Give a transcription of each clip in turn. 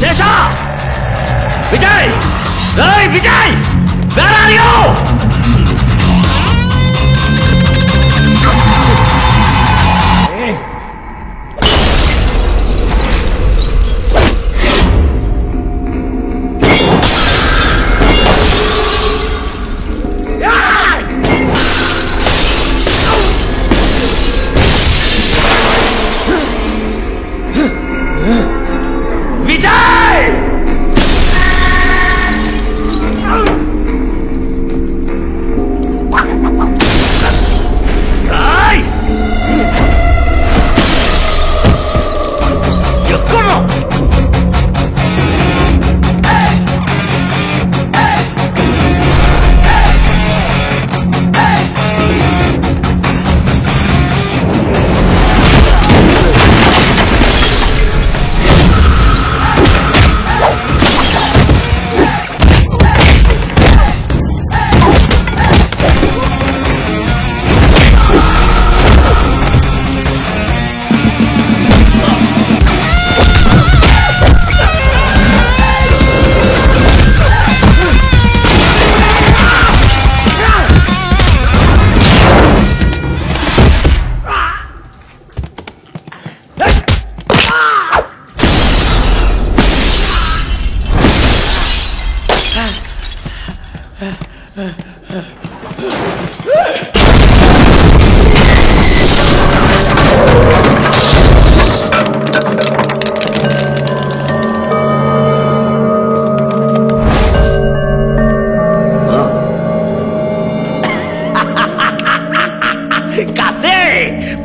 శేషా! విజయ్! ఏయ్ Vijay! Where are you?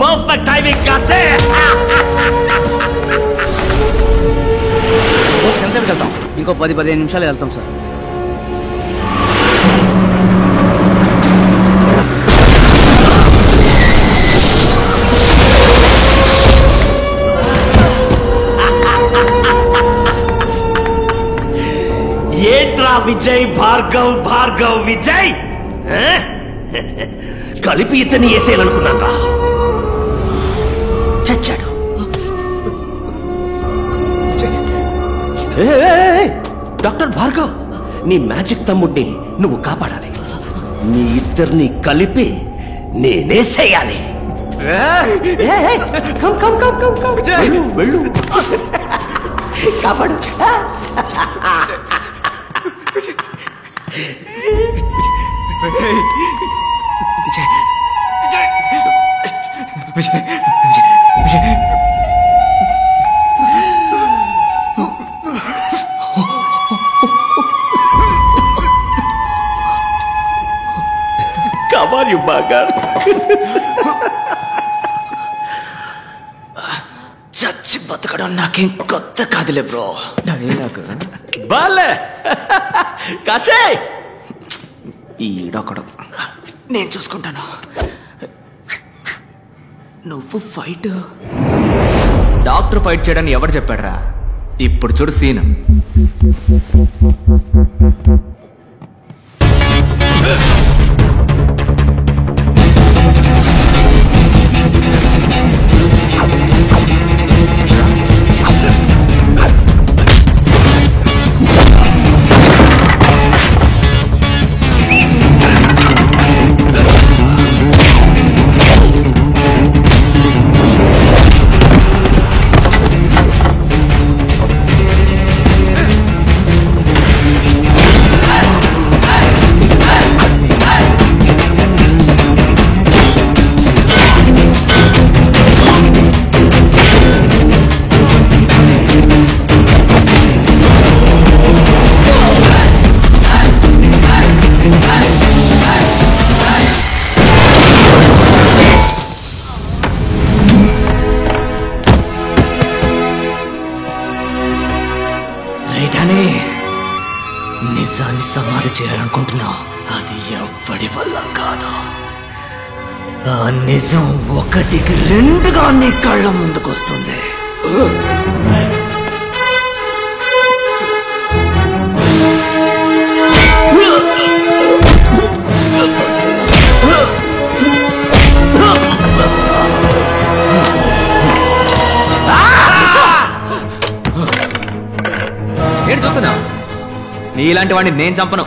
Perfect timing, Kase! ఎంతసేపు వెళ్తాం? ఇంకో 10-15 నిమిషాలు వెళ్తాం సార్. ఏట్రా విజయ్ భార్గవ్ విజయ్ కలిపి ఇతన్ని వేసేయాలనుకున్నారా? చచ్చాడు. డాక్టర్ భార్గవ్, నీ మ్యాజిక్ తమ్ముడిని నువ్వు కాపాడాలి. నీ ఇద్దరిని కలిపి నేనేసేయాలి. వెళ్ళు కాపాడు. Come on, you bugger. చచ్చి బతకడం నాకేం కొత్త కాదులే బ్రో. బాలే కాశే ఈడొకడు. నేను చూసుకుంటాను. నువ్వు ఫైట్. డాక్టర్ ఫైట్ చేయడానికి ఎవరు చెప్పాడరా? ఇప్పుడు చూడు సీన్. నిజాన్ని సమాధి చేయాలనుకుంటున్నా, అది ఎవ్వడి వల్ల కాదు. ఆ నిజం 1కి 2గా నీ కళ్ళ ముందుకొస్తుంది. చూస్తున్నావు? నీలాంటి వాడిని నేను చంపను.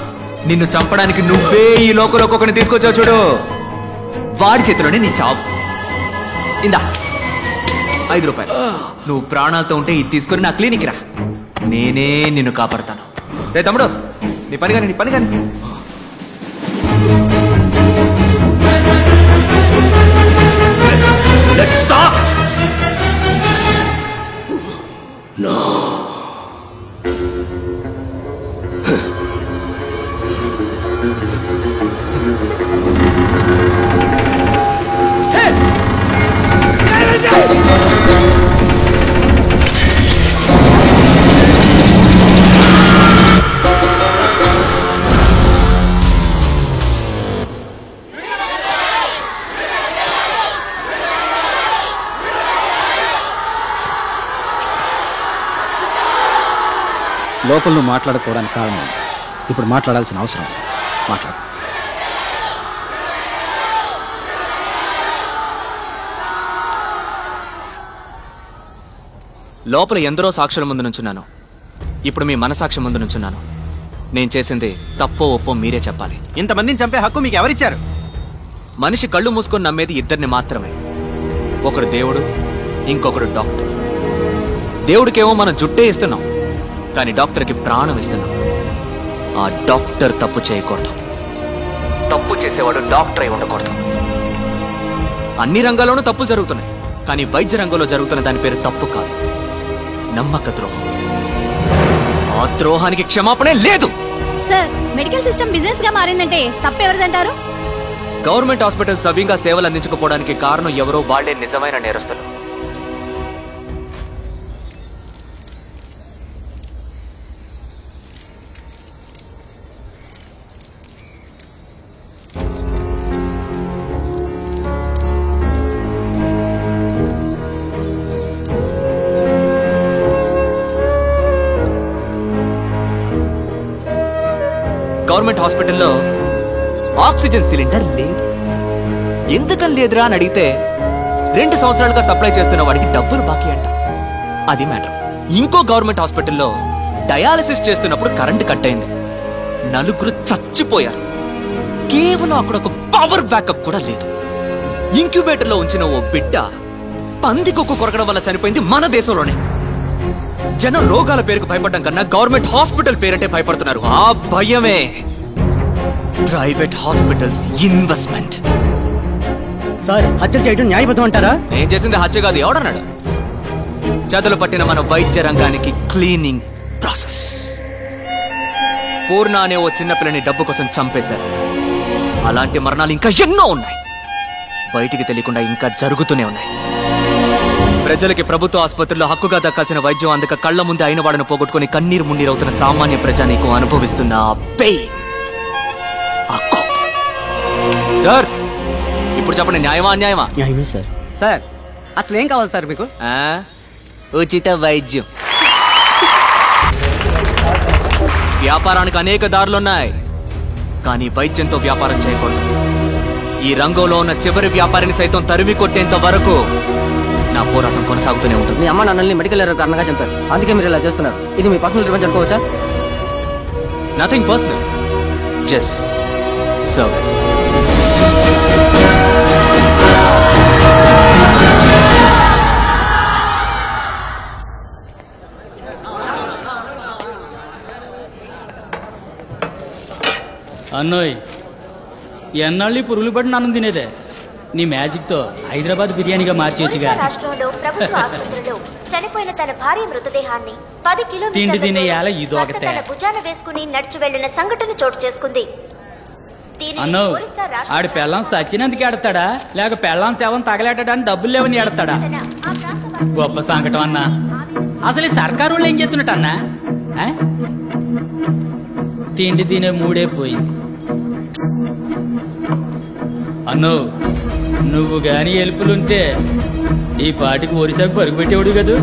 నిన్ను చంపడానికి నువ్వే ఈ లోకంలో ఒక్కొక్కరిని తీసుకొచ్చావు చూడు. వాడి చేతిలోనే నీ చావు. ఇందా 5 రూపాయలు. నువ్వు ప్రాణాలతో ఉంటే ఇది తీసుకొని నా క్లినిక్ రా, నేనే నిన్ను కాపాడతాను. రే తమ్ముడు, నీ పని కానీ. Let's stop! No. లోపల నువ్వు మాట్లాడుకోవడానికి కారణం ఇప్పుడు మాట్లాడాల్సిన అవసరం. మాట్లాడు. లోపల ఎందరో సాక్షుల ముందు నుంచున్నాను, ఇప్పుడు మీ మనసాక్షి ముందు నుంచున్నాను. నేను చేసింది తప్పో ఒప్పో మీరే చెప్పాలి. ఇంతమందిని చంపే హక్కు మీకు ఎవరిచ్చారు? మనిషి కళ్ళు మూసుకొని నమ్మేది ఇద్దరిని మాత్రమే. ఒకడు దేవుడు, ఇంకొకడు డాక్టర్. దేవుడికేమో మనం జుట్టే ఇస్తున్నాం, కానీ డాక్టర్కి ప్రాణం ఇస్తున్నాం. ఆ డాక్టర్ తప్పు చేయకూడదు. తప్పు చేసేవాడు డాక్టర్ అయి ఉండకూడదు. అన్ని రంగాల్లోనూ తప్పులు జరుగుతున్నాయి, కానీ వైద్య రంగంలో జరుగుతున్న దాని పేరు తప్పు కాదు, నమ్మక ద్రోహం. ఆ ద్రోహానికి క్షమాపణే లేదు. సార్, మెడికల్ సిస్టమ్ బిజినెస్ గా మారిందంటే తప్పెవరిదంటారు? గవర్నమెంట్ హాస్పిటల్ సవ్యంగా సేవలు అందించకపోవడానికి కారణం ఎవరో వాళ్లే నిజమైన నేరస్తులు. గవర్నమెంట్ హాస్పిటల్లో ఆక్సిజన్ సిలిండర్ లేదు. ఎందుకని లేదురా అని అడిగితే 2 సంవత్సరాలుగా సప్లై చేస్తున్న వాడికి డబ్బులు బాకీ అంట. అది మ్యాటర్. ఇంకో గవర్నమెంట్ హాస్పిటల్లో డయాలసిస్ చేస్తున్నప్పుడు కరెంటు కట్ అయింది. 4 చచ్చిపోయారు. కేవలం అక్కడ ఒక పవర్ బ్యాకప్ కూడా లేదు. ఇంక్యుబేటర్ లో ఉంచిన ఓ బిడ్డ పందికొక్కు కొరకడం వల్ల చనిపోయింది మన దేశంలోనే. జనం రోగాల పేరుకు భయపడడం కన్నా గవర్నమెంట్ హాస్పిటల్ పేరంటే భయపడుతున్నారు. ఆ భయమే ప్రైవేట్ హాస్పిటల్స్ ఇన్వెస్ట్మెంట్. సార్, హత్య చేయడం న్యాయబద్ధం అంటారా? నేను చేసింది హత్య కాదు. ఎవడన్నాడు? చేతులు పట్టిన మన వైద్య రంగానికి క్లీనింగ్ ప్రాసెస్. పూర్ణ అనే ఓ చిన్నపిల్లని డబ్బు కోసం చంపేశారు. అలాంటి మరణాలు ఇంకా ఎన్నో ఉన్నాయి, బయటికి తెలియకుండా ఇంకా జరుగుతూనే ఉన్నాయి. ప్రజలకి ప్రభుత్వ ఆసుపత్రుల్లో హక్కుగా దక్కాల్సిన వైద్యం అందక కళ్ల ముందే అయిన వాడిని పోగొట్టుకుని కన్నీరు మున్నీరవుతున్న సామాన్య ప్రజానీకు అనుభవిస్తున్న సార్, ఇప్పుడు చెప్పండి, న్యాయమా అన్యాయమా? న్యాయమే సార్. సార్, అసలు ఏం కావాలి సార్ మీకు? ఉచిత వైద్యం. వ్యాపారానికి అనేక దారులున్నాయి, కానీ వైద్యంతో వ్యాపారం చేయకూడదు. ఈ రంగంలో ఉన్న చివరి వ్యాపారిని సైతం తరిమి కొట్టేంత వరకు నా పోరాటం కొనసాగుతూనే ఉంటుంది. మీ అమ్మ నాన్నల్ని మెడికల్ ఎర్రర్ కారణంగా చంపారు, అందుకే మీరు ఇలా చేస్తున్నారు. ఇది మీ పర్సనల్ రివెంజ్ అనుకోవచ్చా? Nothing personal, just service. అన్నోయ్, ఎన్నాళ్ళు పురుగులు పడిన అన్నం తినేదే? నీ మ్యాజిక్ తో హైదరాబాద్ బిర్యానీగా మార్చేయచ్చుగా. రాష్ట్రంలో ప్రభుత్వ ఆసుపత్రిలో చనిపోయిన తన భార్య మృతదేహాన్ని 10 తిండి తినే యాల ఇదొకటే. తన భుజాన వేసుకుని నడిచి వెళ్లిన సంఘటన చోటు చేసుకుంది. అన్నో, ఆడి పెళ్ళం సచ్చినందుకు ఎడతాడా లేక పెళ్ళం సేవం తగలేటడానికి డబ్బులు లేవని ఎడతాడా? గొప్ప సంకటం అన్నా. అసలు ఈ సర్కారు వాళ్ళు ఏం చేస్తున్నట్టు అన్నా? తిండి తినే మూడే పోయింది. అన్నో, నువ్వు గాని ఎలుపులుంటే ఈ పాటికి ఒరిసాకు పరుగు పెట్టేవాడు కదూ.